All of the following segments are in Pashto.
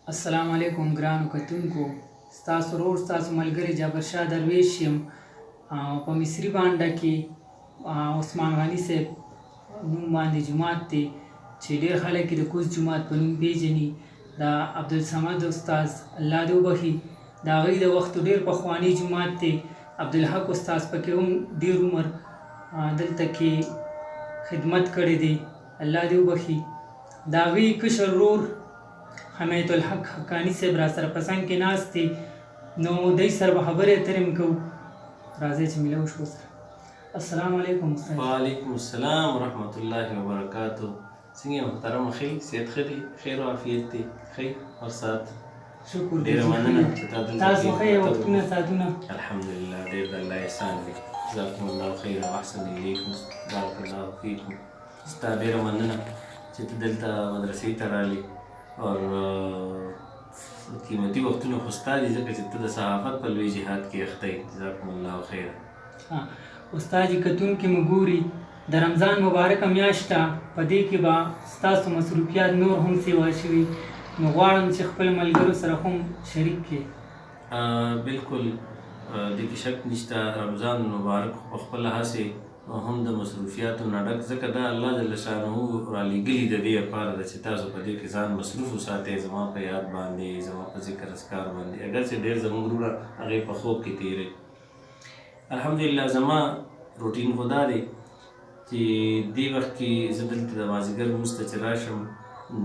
السلام علیکم ګرانو کتونکو، ستاسو ورور ستاسو ملګری جابر شاه درویش یم. په مصري بانډه کې عثمان غني صاحب نوم باندې جومات دی چې ډېر خلک یې د کوز جومات په نوم پیژني. د عبدالصمد استاذ الله دې وبخي، د هغوی د وختو ډېر پخوانی جومات دی. عبدالحق استاذ پکې هم ډېر عمر دلته کې خدمت کړی دی، الله دې وبخي. د هغوی کشر ورور حمایت الحق حقانی صاحب را سره په څنګ کې ناست دی، نو دوی سره به خبرې اترې هم کوو. راځئ چې میله وشو سره. السلام علیکم استاد. وعلیکم السلام ورحمت الله وبرکاتو. څنګه یې محترم؟ ښه صحت ښه دی؟ خیر او عافیت دی؟ ښه ورسات شکر دی. ډېره مننه چې تا دلته تاسو ښه یې وختونه ساعتونه؟ الحمدلله ډېر د الله احسان دی. جزاکم الله خیر و احسن الیکم، بارک الله فیکم. ستا ډېره مننه چې ته دلته مدرسې ته رالې او قیمتي وختونه خو ستا دي ځکه چې ته د صحافت په لوی جهاد کې اخته یې. جزاکم الله خیر. استاد کتونکي مو ګوري، د رمضان مبارکه میاشت ده، په دې کې به ستاسو مصروفیات نور هم سیوا شوي، نو غواړم چې خپل ملګرو سره هم شریک کړي. بالکل دې کې شک نشته. رمضان مبارک په خپله هسې هم د مصروفیاتو نه ډک، ځکه دا الله جل شانه رالیږلي د دې لپاره ده چې تاسو په دې کې ځان مصروف وساتئ، زما په یاد باندې، زما په ذکر اذکار باندې، اگر چې ډېر زموږ وروڼه هغې په خوب کې تېروي. الحمدلله زما روټین خو دا دی چې دې وخت کې زه دلته د مازدیګر لمونځ ته چې راشم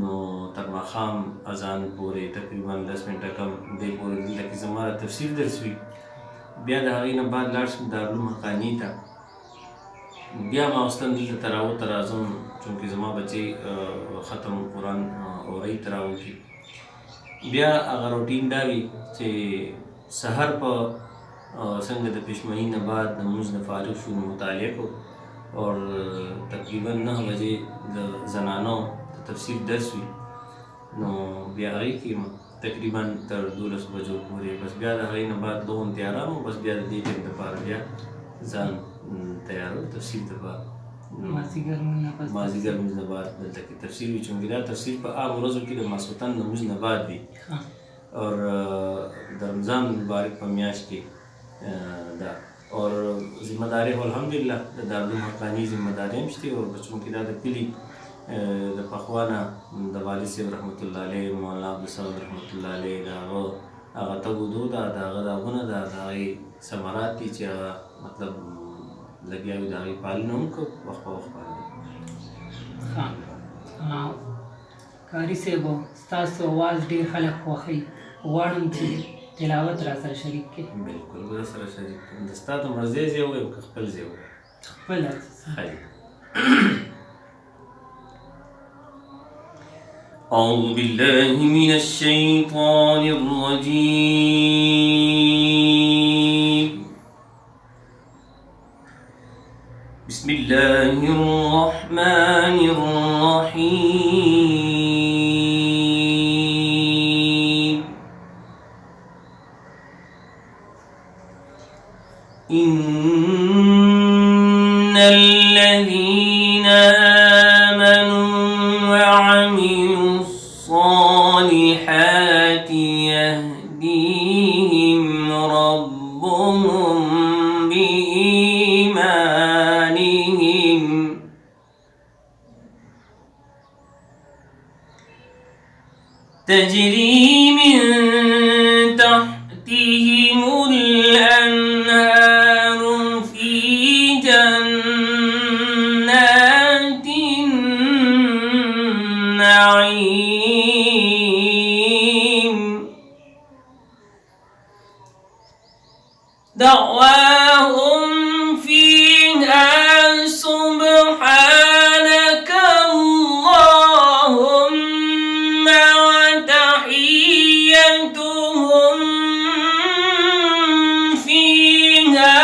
نو تر ماښام اذان پورې تقریبا 10 منټه کم دې پورې دلته کې زما تفسیر درس وي. بیا د هغې نه بعد لاړ شم دارالعلوم حقاني ته، بیا ماوستن دلته ته راوته راځم چونکې زما بچې ختم قرآن اورۍ ته راوکړي. بیا هغه روټین دا وي چې سحر په څنګه د پیشمهي نه بعد د لمونځ نه فارغ شو نو مطالعه کو، اور تقریبا 9 بجې د زنانو د تفسیر درس وي، نو بیا هغې کې تقریبا تر 12 بجو پورې، بس بیا د هغې نه بعد لغون تیارام، بس بیا د دې ټیم دپاره بیا ځان تیارو تفسیر دپاره. مازدیګر لمونځ نه بعد دلته کې تفسیر وي، چونکې دا تفسیر په عام ورځو کې د ماسخوتن لمونځ نه بعد وي، اور د رمضان مبارک په میاشت کې دا، اور ذمہ داري خو الحمدلله د دارالعلوم حقاني ذمہ داري هم شته، او چونکې دا د کلي د پخوا نه د والد صاحب رحمت الله علیه، مولانا عبدالصمد رحمت الله علیه، د هغه تګودو ده، د هغه داغونه ده، د هغې ثمرات دي چې هغه مطلب لګیا وي، د هغې پالنه هم کوو وخت په وخت باندې. کاري صاحب ستاسو اواز ډېر خلک خوښوي، غواړم چې تلاوت را سره شریک کړي. بالکل به سره شریک کړم. د ستا د مرضی ځای ووایم که خپل ځای ووایم؟ خپل. ښه. أعوذ بالله من الشيطان الرجيم. بسم الله الرحمن الرحيم. إن الذين آمنوا وعملوا الصالحات يهديهم ربهم بإيمانهم تجري من تحتهم الأنهار في جنات النعيم دعواهم فيها سبحانك اللهم وتحيتهم فيها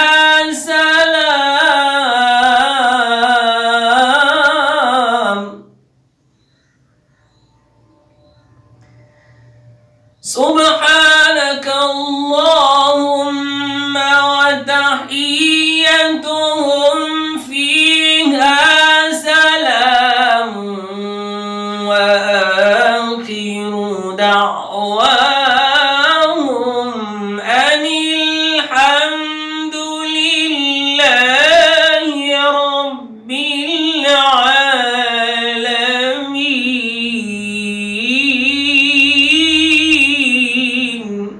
سلام. سبحانك اللهم وتحيتهم فيها سلام وآخر دعواهم أن الحمد لله رب العالمين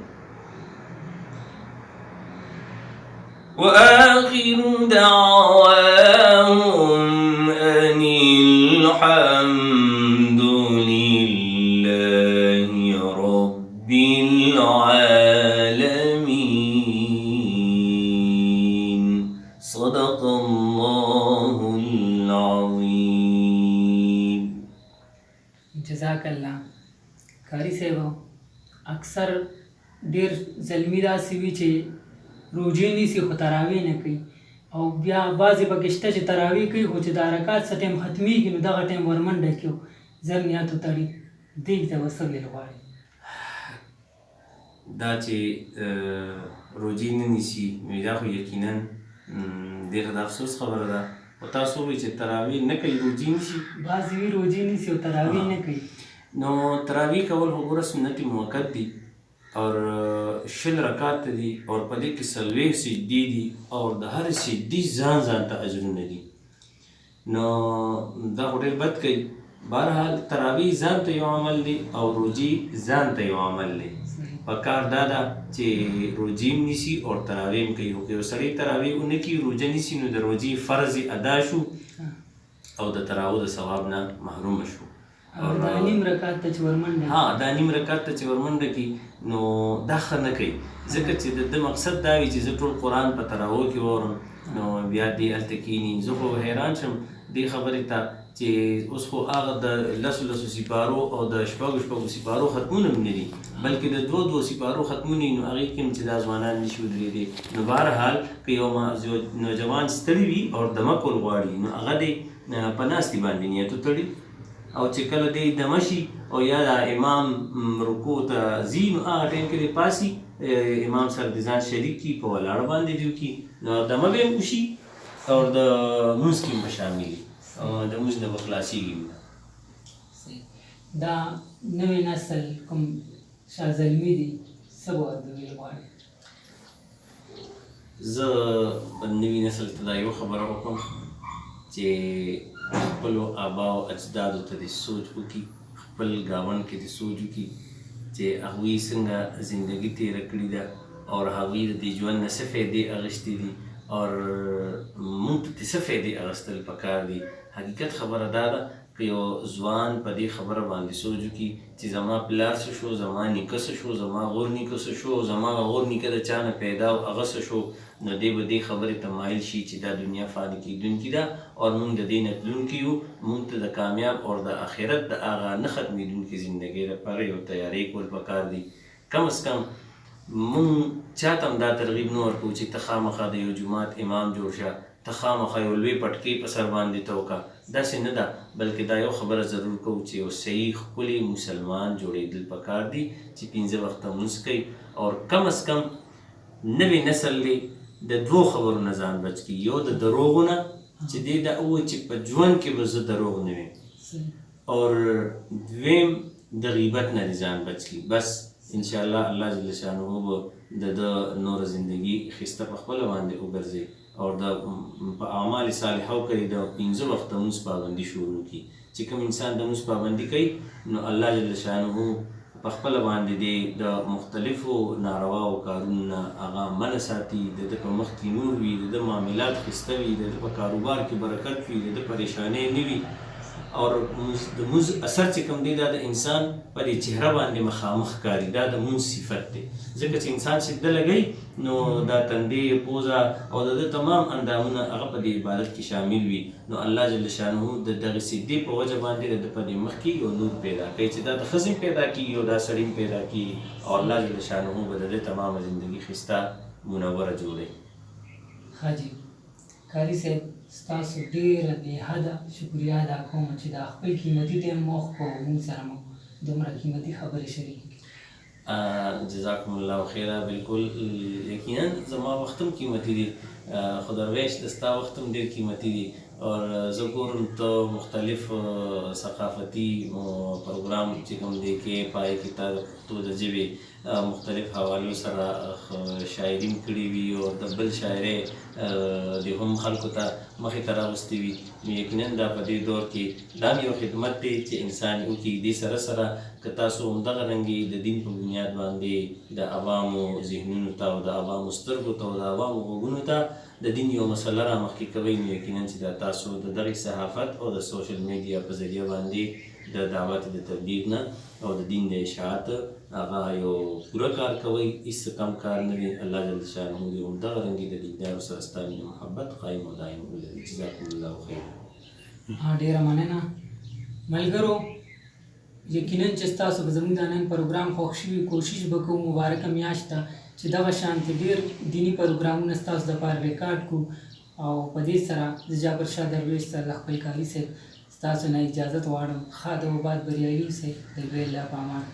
وآخر دعواهم أن الحمد لله رب العالمين صدق الله العظيم. جزاک الله. کاری صاحب اکثر ډیر زلمی داسې وي چې روژې نیسي خو تراویح نه کوي، او بیا بعضې پکې شته چې تراویح کوي خو چې دا رکعت څه ټایم ختمیږي نو دغه ټایم ورمنډه کړي زر نیت وتړي. دې ته به څه ویل غواړي؟ دا چې روژې نه نیسي نو دا خو یقینا ډېره د افسوس خبره ده. خو تاسو ووایئ چې تراویح نه کوي روژې نیسي. بعضې وي روژې نیسي او تراویح نه کوي. نو تراویح کول خو ګوره سنت موقت دي اور 20 رکعات دي اور په دې کې 40 سجدې دي اور د هرې سجدې ځان ځان ته اجرونه دي. نو دا خو ډېر بد کوي. بهرحال تراویح ځان ته یو عمل دی او روژې ځان ته یو عمل دی. پکار دا ده چې روژې هم نیسي او تراویح هم کوي. خو که یو سړی تراویح ونه کړي روژه نیسي نو د روژې فرض ادا شو او د تراویح د ثواب نه محرومه شو. او دا نیم رکعت ته چې ورمنډه دا نیم رکعت ته چې ورمنډه کړي نو دا ښه نه کوي، ځکه چې د مقصد دا وي چې زه ټول قرآن په تراویح کې واورم نو بیا دې هلته کښېني. زه خو حیران شم دې خبرې ته چې اوس خو هغه د 10 سپارو او د 6 سپارو ختمونه هم نه دي بلکې د 2 سپارو ختمونه نو هغې کې هم چې دا ځوانان نشي ودرېدی. نو بهرحال که یو نوجوان ستړي وي او دمه کول غواړي نو هغه دې په ناستې باندې نیت وتړي او چې کله دې دمه شي او یا د امام رکوع ته ځي نو هغه ټایم کې دې پاسي امام سره د ځان شریک کړي په ولاړه باندې دې وکړي نو دمه به هم وشي او د لمونځ کې هم به شامل وي او د لمونځ نه به خلاصېږي. دا نوی نسل کوم شاه زلمي دي څه به ورته ویل غواړي؟ زه نوي نسل ته دا یو خبره وکړم چې خپلو آباو اجدادو ته دې سوچ وکړي، خپل ګاونډ کې دې سوچ وکړي چې هغوی څنګه زندګي تېره کړې ده او هغوی د دې ژوند نه څه فایدې اخیستې دي او موږ ته څه فایدې اخیستل پکار دي. حقیقت خبره دا ده که یو ځوان په دې خبره باندې سوچ وکړي چې زما پلار څه شو، زما نیکه څه شو، زما غور نیکه څه شو، زما غور نیکه د چا نه پیدا او هغه څه شو، نو دی به دې خبرې ته مایل شي چې دا دنیا فاني کېدونکې ده او موږ د دې نه تلونکي یو. موږ ته د کامیاب او د آخرت د هغه نه ختمېدونکې زندګۍ لپاره یو تیاری کول پکار دي. کم از کم موږ چاته هم دا ترغیب نه ورکوو چې ته خامخا د یو جومات امام جوړ شه، ته خامخا یو لوی پټکۍ په سر باندې ته وکړه، داسې نه ده. بلکې دا یو خبره ضرور کوو چې یو صحیح ښکلی مسلمان جوړېدل پکار دي چې 5 وخته لمونځ کوي او کم از کم نوی نسل دی د 2 خبرو نه ځان بچ کړي. یو د دروغو نه چې دی دا ووایي چې په ژوند کې به زه دروغ نه ویم، او دویم د غیبت نه دې ځان بچ کړي. بس انشاءالله الله جل شانه به د نوره زندګي ښایسته په خپله باندې وګرځي او د په اعمال صالحو کوي د 5 وخته لمونځ پابندي شروع کړي. چې کوم انسان د لمونځ پابندي کوي نو الله جل شانه په خپله باندې دی د مختلفو نارواو کارونو نه هغه منع ساتي، د ده په مخ کې نور وي، د ده معاملات ښایسته وي، د ده په کاروبار کې برکت وي، د ده پریشانۍ نه وي. او د لمونځ اثر چې کوم دی دا د انسان په دې چهره باندې مخامخ ښکاري. دا د لمونځ صفت دی، ځکه چې انسان سجده لګوي نو دا تندې، پوزه او د ده تمام اندامونه هغه په دې عبادت کې شامل وي. نو الله جل شانه د دغې سجدې په وجه باندې د ده په دې مخ کې یو نور پیدا کوي چې دا د ښځې پیدا کېږي او دا سړي پیدا کېږي او الله جل شانه به د ده تمامه زندګي ښایسته منوره جوړوي. حاجي قاري صاحب ستاسو ډېره بې حده شکریه ادا کوم چې دا خپل قیمتي ټایم مو په موږ سره مو دومره قیمتي خبرې شریکې کړي. جزاکم الله خیره. بالکل یقینا زما وخت هم قیمتي دی، خو درویش د ستا وخت هم ډېر قیمتي دی اور زه ګورم ته مختلف ثقافتي پروګرام چې کوم دی کې پای کې تا د پښتو د ژبې مختلف حوالو سره شاعري کړې وي او د بل شاعرۍ د هم خلکو ته مخې ته راوستې وي. نو یقینا دا په دې دور کې دا یو خدمت دی چې انسان وکړي. دې سره سره که تاسو همدغه رنګې د دین په بنیاد باندې د عوامو ذهنونو ته او د عوامو سترګو ته او د عوامو غوږونو ته د دین یو مسله را مخکې کوئ، نو یقینا چې دا تاسو د دغې صحافت او د سوشل میډیا په ذریعه باندې د دعوت د تبلیغ نه او د دین د اشاعت هغه یو پوره کار کوئ، هېڅ کم کار نه دی. الله جل شانه دې همدغه رنګې د دیندارو سره ستا مینه محبت قایم او دایم ولري. جزاکم الله خیر. ډېره مننه ملګرو. یقینا چې ستاسو به زموږ د نن پروګرام خوښ شوي، کوشش به کوو مبارکه میاشت ده چې دغه شانتې ډېر دیني پروګرامونه ستاسو دپاره ریکارډ کړو. او په دې سره زه جابر شاه درویش سره له خپل کالي صاحب ستاسو نه اجازت غواړم. ښه د وباد بریالي اوسئ. د لوی الله په امان.